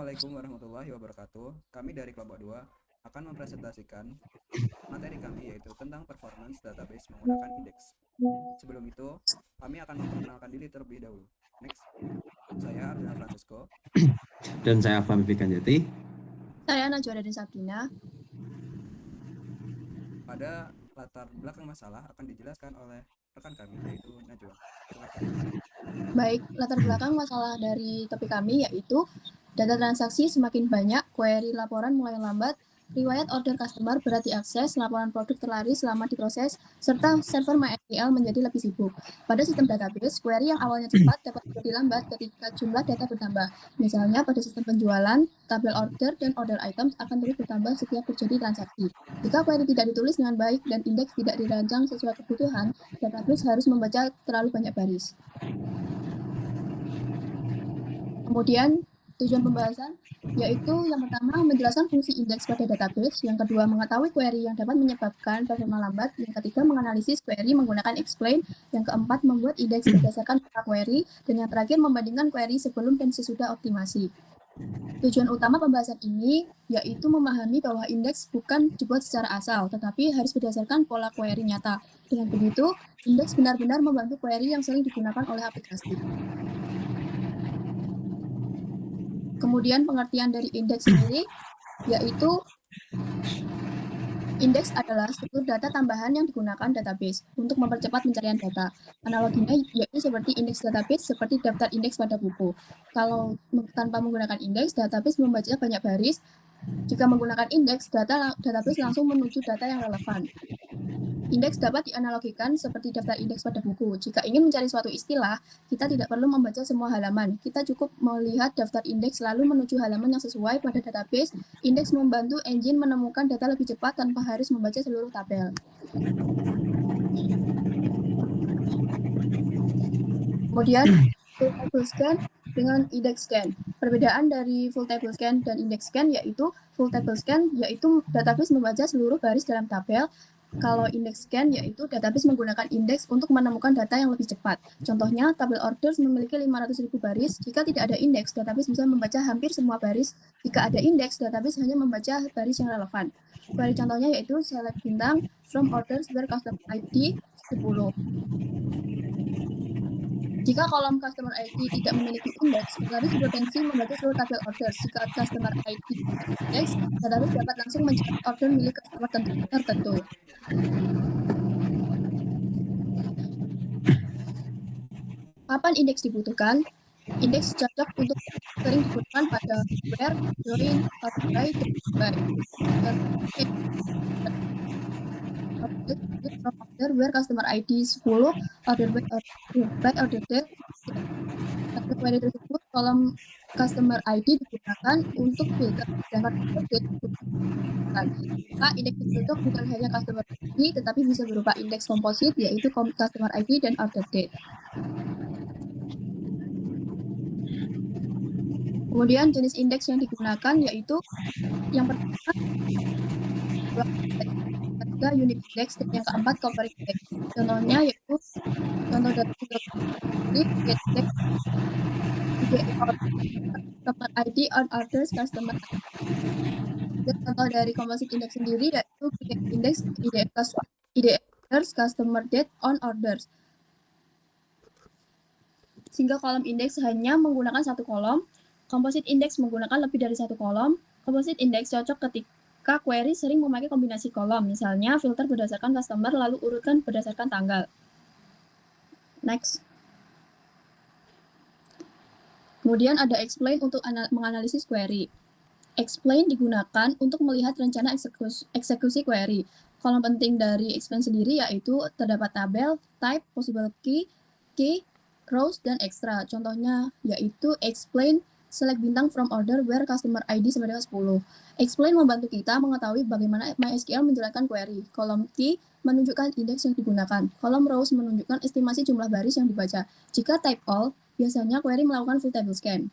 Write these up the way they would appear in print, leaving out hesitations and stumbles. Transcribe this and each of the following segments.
Assalamualaikum warahmatullahi wabarakatuh. Kami dari kelompok 2 akan mempresentasikan materi kami yaitu tentang performance database menggunakan indeks. Sebelum itu, kami akan memperkenalkan diri terlebih dahulu. Next, saya Arjuna Francisco. Dan saya Fahmi Kanjati. Saya Najwa dari Sabrina. Pada latar belakang masalah akan dijelaskan oleh rekan kami yaitu Najwa. Silakan. Baik, latar belakang masalah dari topik kami yaitu data transaksi semakin banyak, query laporan mulai lambat, riwayat order customer berat diakses, laporan produk terlari selama diproses, serta server MySQL menjadi lebih sibuk. Pada sistem database, query yang awalnya cepat dapat menjadi lambat ketika jumlah data bertambah. Misalnya pada sistem penjualan, tabel order dan order items akan terus bertambah setiap terjadi transaksi. Jika query tidak ditulis dengan baik dan indeks tidak dirancang sesuai kebutuhan, database harus membaca terlalu banyak baris. Kemudian tujuan pembahasan yaitu yang pertama menjelaskan fungsi indeks pada database, yang kedua mengetahui query yang dapat menyebabkan performa lambat, yang ketiga menganalisis query menggunakan explain, yang keempat membuat indeks berdasarkan pola query, dan yang terakhir membandingkan query sebelum dan sesudah optimasi. Tujuan utama pembahasan ini yaitu memahami bahwa indeks bukan dibuat secara asal, tetapi harus berdasarkan pola query nyata. Dengan begitu, indeks benar-benar membantu query yang sering digunakan oleh aplikasi. Kemudian pengertian dari indeks sendiri yaitu indeks adalah struktur data tambahan yang digunakan database untuk mempercepat pencarian data. Analoginya yaitu seperti indeks database seperti daftar indeks pada buku. Kalau tanpa menggunakan indeks, database membaca banyak baris. Jika menggunakan indeks, database langsung menuju data yang relevan. Indeks dapat dianalogikan seperti daftar indeks pada buku. Jika ingin mencari suatu istilah, kita tidak perlu membaca semua halaman. Kita cukup melihat daftar indeks lalu menuju halaman yang sesuai pada database. Indeks membantu engine menemukan data lebih cepat tanpa harus membaca seluruh tabel. Kemudian, full table scan dengan index scan. Perbedaan dari full table scan dan index scan yaitu full table scan yaitu database membaca seluruh baris dalam tabel. Kalau index scan yaitu database menggunakan indeks untuk menemukan data yang lebih cepat. Contohnya, tabel orders memiliki 500.000 baris. Jika tidak ada indeks, database bisa membaca hampir semua baris. Jika ada indeks, database hanya membaca baris yang relevan. Query contohnya yaitu select bintang from orders where customer ID 10. Jika kolom customer ID tidak memiliki indeks, database berpotensi membaca seluruh tabel orders. Jika customer ID indeks, database dapat langsung mencari order milik customer tertentu. Kapan indeks dibutuhkan? Indeks cocok untuk sering digunakan pada where, join, outbuy, dan buy. Order where customer ID 10, order by order date. Pada query tersebut, kolom customer ID digunakan untuk filter, sedangkan order date digunakan. Maka indeks yang cocok bukan hanya customer ID, tetapi bisa berupa indeks komposit, yaitu customer ID dan order date. Kemudian jenis indeks yang digunakan yaitu yang pertama ketiga unit index dan yang keempat covering index. Contohnya yaitu contoh dari get index customer ID on orders customer ID. Contoh dari composite index sendiri yaitu get index IDX orders customer date on orders. Sehingga kolom indeks hanya menggunakan satu kolom. Composite index menggunakan lebih dari satu kolom. Composite index cocok ketika query sering memakai kombinasi kolom, misalnya filter berdasarkan customer lalu urutkan berdasarkan tanggal. Next. Kemudian ada explain untuk menganalisis query. Explain digunakan untuk melihat rencana eksekusi query. Kolom penting dari explain sendiri yaitu terdapat tabel, type, possible key, rows, dan extra. Contohnya yaitu explain select bintang from order where customer ID sama dengan 10. Explain membantu kita mengetahui bagaimana MySQL menjalankan query. Kolom key menunjukkan indeks yang digunakan. Kolom rows menunjukkan estimasi jumlah baris yang dibaca. Jika type all, biasanya query melakukan full table scan.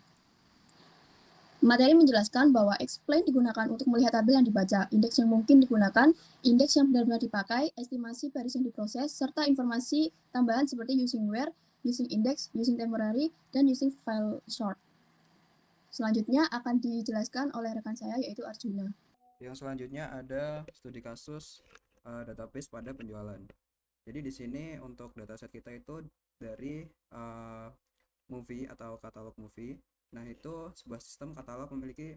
Materi menjelaskan bahwa explain digunakan untuk melihat tabel yang dibaca, indeks yang mungkin digunakan, indeks yang benar-benar dipakai, estimasi baris yang diproses, serta informasi tambahan seperti using where, using index, using temporary, dan using file sort. Selanjutnya akan dijelaskan oleh rekan saya yaitu Arjuna. Yang selanjutnya ada studi kasus database pada penjualan. Jadi di sini untuk dataset kita itu dari movie atau katalog movie. Nah, itu sebuah sistem katalog memiliki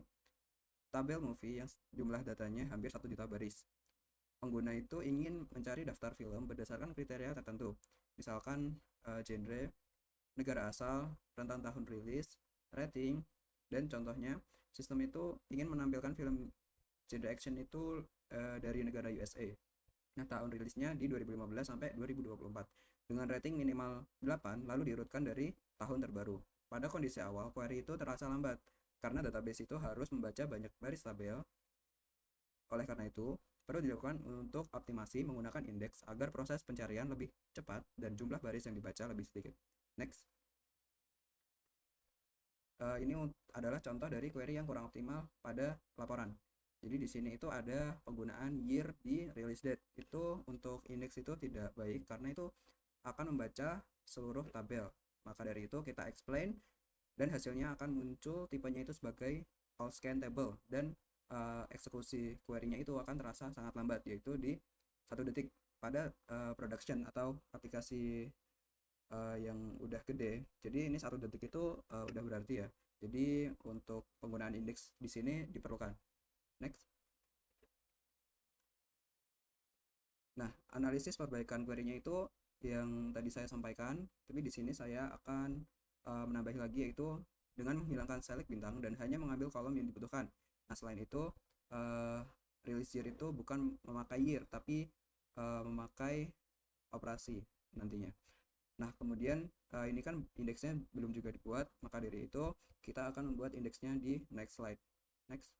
tabel movie yang jumlah datanya hampir 1 juta baris. Pengguna itu ingin mencari daftar film berdasarkan kriteria tertentu, misalkan genre, negara asal, rentan tahun rilis, rating, dan contohnya sistem itu ingin menampilkan film genre action itu dari negara USA. Nah, tahun rilisnya di 2015 sampai 2024 dengan rating minimal 8, lalu diurutkan dari tahun terbaru. Pada kondisi awal, query itu terasa lambat karena database itu harus membaca banyak baris tabel. Oleh karena itu, perlu dilakukan untuk optimasi menggunakan indeks agar proses pencarian lebih cepat dan jumlah baris yang dibaca lebih sedikit. Next. Ini adalah contoh dari query yang kurang optimal pada laporan. Jadi di sini itu ada penggunaan year di release date. Itu untuk indeks itu tidak baik karena itu akan membaca seluruh tabel. Maka dari itu kita explain dan hasilnya akan muncul tipenya itu sebagai all scan table dan eksekusi query-nya itu akan terasa sangat lambat, yaitu di 1 detik. Pada production atau aplikasi yang udah gede, jadi ini 1 detik itu udah berarti ya. Jadi untuk penggunaan indeks di sini diperlukan. Next. Nah, analisis perbaikan query-nya itu yang tadi saya sampaikan, tapi di sini saya akan menambahi lagi, yaitu dengan menghilangkan select bintang dan hanya mengambil kolom yang dibutuhkan. Nah, selain itu release year itu bukan memakai year tapi memakai operasi nantinya. Nah, kemudian ini kan indeksnya belum juga dibuat, maka dari itu kita akan membuat indeksnya di next slide. Next.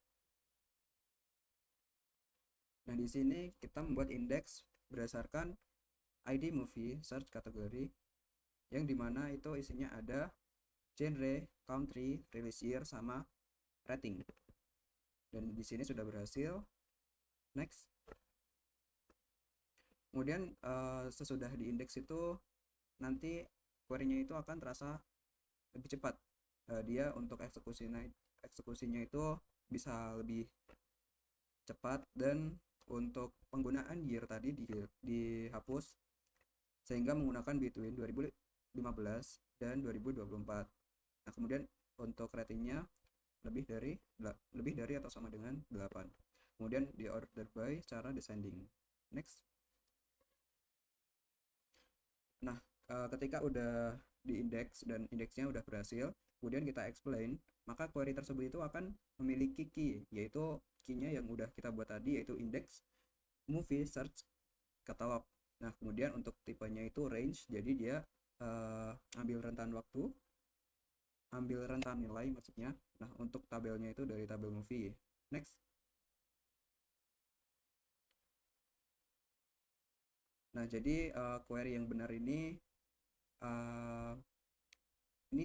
Nah, di sini kita membuat indeks berdasarkan ID movie search kategori yang dimana itu isinya ada genre, country, release year, sama rating. Dan di sini sudah berhasil. Next. Kemudian sesudah diindeks itu nanti query-nya itu akan terasa lebih cepat. Dia untuk eksekusinya itu bisa lebih cepat, dan untuk penggunaan year tadi dihapus sehingga menggunakan between 2015 dan 2024. Nah, kemudian untuk ratingnya lebih dari atau sama dengan 8. Kemudian di order by secara descending. Next. Nah, ketika udah diindeks dan indeksnya udah berhasil, kemudian kita explain, maka query tersebut itu akan memiliki key, yaitu key-nya yang udah kita buat tadi, yaitu index movie search catalog. Nah, kemudian untuk tipenya itu range, jadi dia ambil rentan waktu, ambil rentan nilai maksudnya. Nah, untuk tabelnya itu dari tabel movie. Next. Nah, jadi query yang benar ini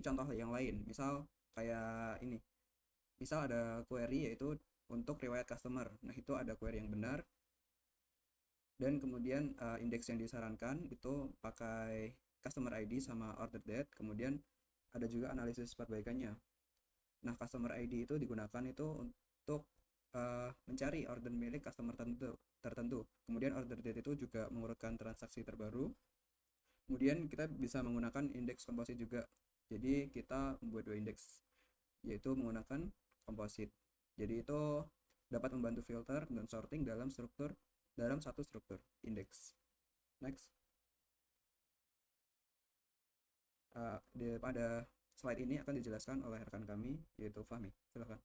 contoh yang lain. Misal kayak ini. Misal ada query yaitu untuk riwayat customer. Nah, itu ada query yang benar. Dan kemudian indeks yang disarankan itu pakai customer ID sama order date. Kemudian ada juga analisis perbaikannya. Nah, customer ID itu digunakan itu untuk mencari order milik customer tertentu. Kemudian order date itu juga mengurutkan transaksi terbaru. Kemudian kita bisa menggunakan indeks komposit juga. Jadi kita membuat 2 indeks, yaitu menggunakan komposit. Jadi itu dapat membantu filter dan sorting dalam satu struktur indeks. Next. Pada slide ini akan dijelaskan oleh rekan kami, yaitu Fahmi. Silakan.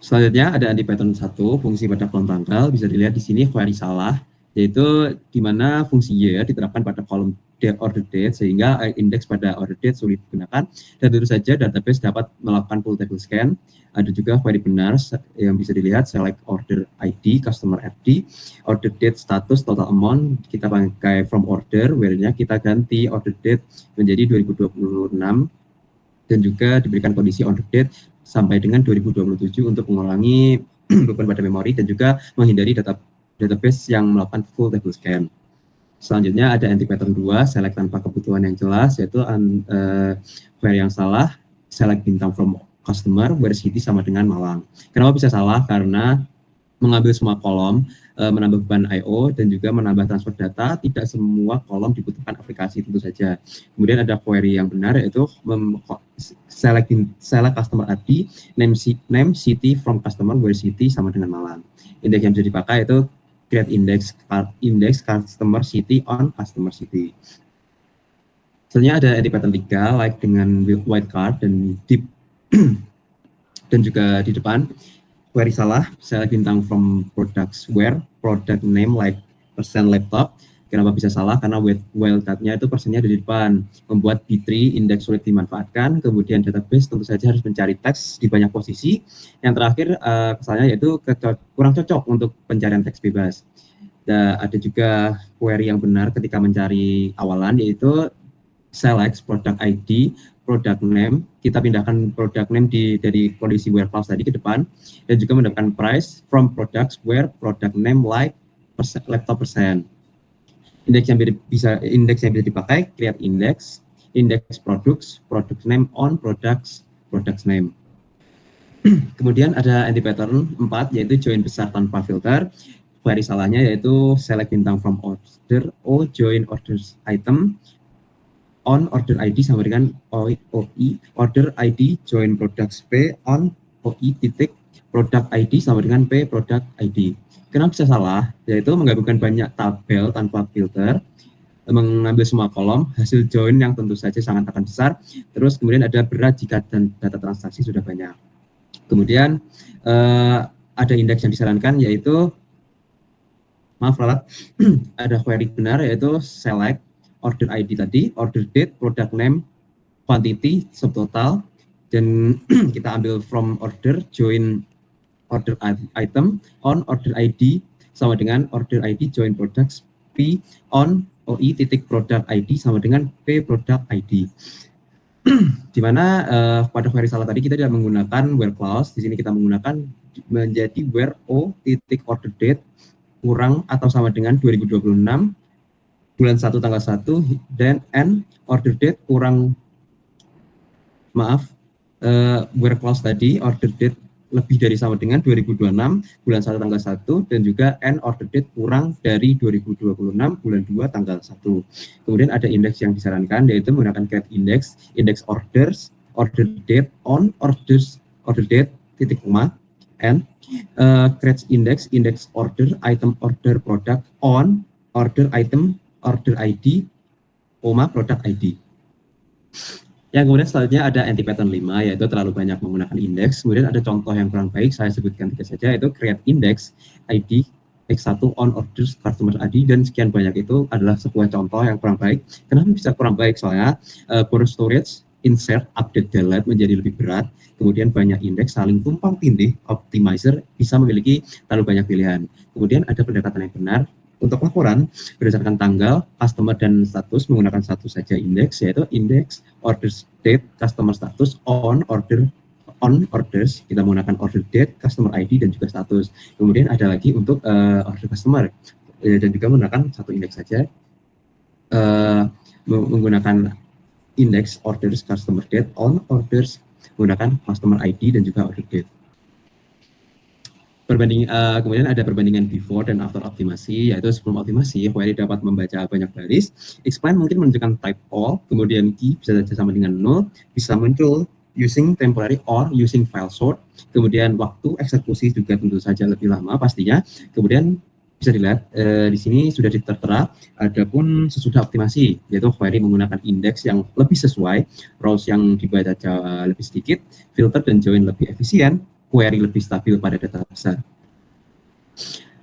Selanjutnya ada anti-pattern 1, fungsi pada kolom tanggal. Bisa dilihat di sini query salah, yaitu di mana fungsi year diterapkan pada kolom order date sehingga indeks pada order date sulit digunakan, dan tentu saja database dapat melakukan full table scan. Ada juga query benar yang bisa dilihat select order ID, customer FD, order date status, total amount kita pakai from order, where-nya kita ganti order date menjadi 2026 dan juga diberikan kondisi order date sampai dengan 2027 untuk mengurangi beban pada memori dan juga menghindari database yang melakukan full table scan. Selanjutnya ada anti-pattern 2, select tanpa kebutuhan yang jelas, yaitu query yang salah, select bintang from customer, where city sama dengan Malang. Kenapa bisa salah? Karena mengambil semua kolom, menambah beban I/O dan juga menambah transfer data, tidak semua kolom dibutuhkan aplikasi tentu saja. Kemudian ada query yang benar, yaitu select customer ID, name city from customer, where city sama dengan Malang. Indeks yang bisa dipakai itu create index customer city on customer city. Selanjutnya ada edit pattern 3, like dengan wildcard dan deep dan juga di depan query salah, select bintang from products where, product name like persen laptop. Kenapa bisa salah? Karena wildcard-nya itu persennya ada di depan, membuat B3 indeks sulit dimanfaatkan. Kemudian database tentu saja harus mencari teks di banyak posisi. Yang terakhir kesannya yaitu kurang cocok untuk pencarian teks bebas. Dan ada juga query yang benar ketika mencari awalan, yaitu select product ID, product name, kita pindahkan product name dari kondisi where clause tadi ke depan, dan juga mendapatkan price from products where product name like laptop persen. Indeks yang bisa dipakai create index products, product name on products name. Kemudian ada anti pattern 4, yaitu join besar tanpa filter. Query salahnya yaitu select bintang from order O, join orders item on order ID sama dengan OI, order ID join products P on OI titik product ID sama dengan P product ID. Kenapa bisa salah? Yaitu menggabungkan banyak tabel tanpa filter, mengambil semua kolom, hasil join yang tentu saja sangat akan besar, terus kemudian ada berat jika data transaksi sudah banyak. Kemudian ada indeks yang disarankan, yaitu ada query benar, yaitu select order ID tadi, order date, product name, quantity, subtotal, dan kita ambil from order, join order item on order ID sama dengan order ID join products P on OI titik product ID sama dengan P product ID. Di mana pada query salah tadi kita tidak menggunakan where clause, di sini kita menggunakan menjadi where O titik order date kurang atau sama dengan 2026 bulan 1 tanggal 1 dan N order date kurang where clause tadi order date lebih dari sama dengan 2026 bulan 1 tanggal 1 dan juga N order date kurang dari 2026 bulan 2 tanggal 1. Kemudian ada indeks yang disarankan, yaitu menggunakan create index orders, order date on order date titik koma N create index order item order product on order item order ID, product ID. Yang kemudian selanjutnya ada anti pattern 5, yaitu terlalu banyak menggunakan indeks. Kemudian ada contoh yang kurang baik, saya sebutkan 3 saja, yaitu create index ID X1 on orders customer ID, dan sekian banyak itu adalah sebuah contoh yang kurang baik. Kenapa bisa kurang baik? Soalnya boros storage, insert, update, delete menjadi lebih berat. Kemudian banyak indeks saling tumpang tindih, optimizer bisa memiliki terlalu banyak pilihan. Kemudian ada pendekatan yang benar. Untuk laporan berdasarkan tanggal, customer, dan status menggunakan satu saja indeks, yaitu indeks orders date, customer status, on orders, kita menggunakan order date, customer ID, dan juga status. Kemudian ada lagi untuk order customer, dan juga menggunakan satu indeks saja, menggunakan indeks orders customer date, on orders, menggunakan customer ID, dan juga order date. Kemudian ada perbandingan before dan after optimasi, yaitu sebelum optimasi, query dapat membaca banyak baris, explain mungkin menunjukkan type all, kemudian key bisa saja sama dengan null, bisa muncul using temporary or using file sort, kemudian waktu eksekusi juga tentu saja lebih lama pastinya, kemudian bisa dilihat di sini sudah tertera, adapun sesudah optimasi, yaitu query menggunakan indeks yang lebih sesuai, rows yang dibaca lebih sedikit, filter dan join lebih efisien, query lebih stabil pada data besar.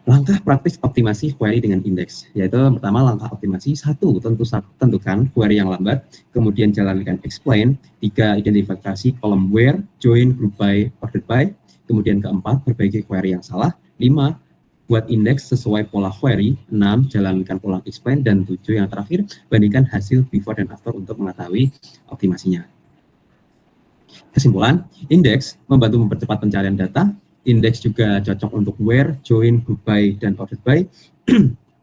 Langkah praktis optimasi query dengan indeks, yaitu pertama langkah optimasi 1, tentukan query yang lambat, kemudian jalankan explain, 3, identifikasi kolom where, join group by, ordered by, kemudian keempat, perbaiki query yang salah, 5, buat indeks sesuai pola query, 6, jalankan pola explain, dan 7, yang terakhir, bandingkan hasil before dan after untuk mengetahui optimasinya. Kesimpulan, indeks membantu mempercepat pencarian data, indeks juga cocok untuk where, join, group by, dan ordered by,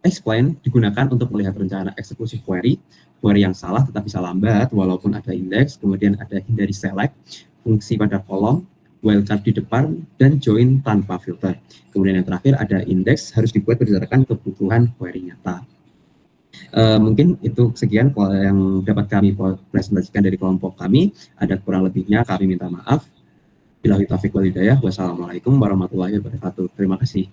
explain digunakan untuk melihat rencana eksekusi query yang salah tetap bisa lambat walaupun ada indeks, kemudian ada hindari select, fungsi pada kolom, wildcard di depan, dan join tanpa filter. Kemudian yang terakhir ada indeks harus dibuat berdasarkan kebutuhan query nyata. Mungkin itu sekian yang dapat kami presentasikan dari kelompok kami. Ada kurang lebihnya kami minta maaf. Billahi taufiq wal hidayah. Wassalamualaikum warahmatullahi wabarakatuh. Terima kasih.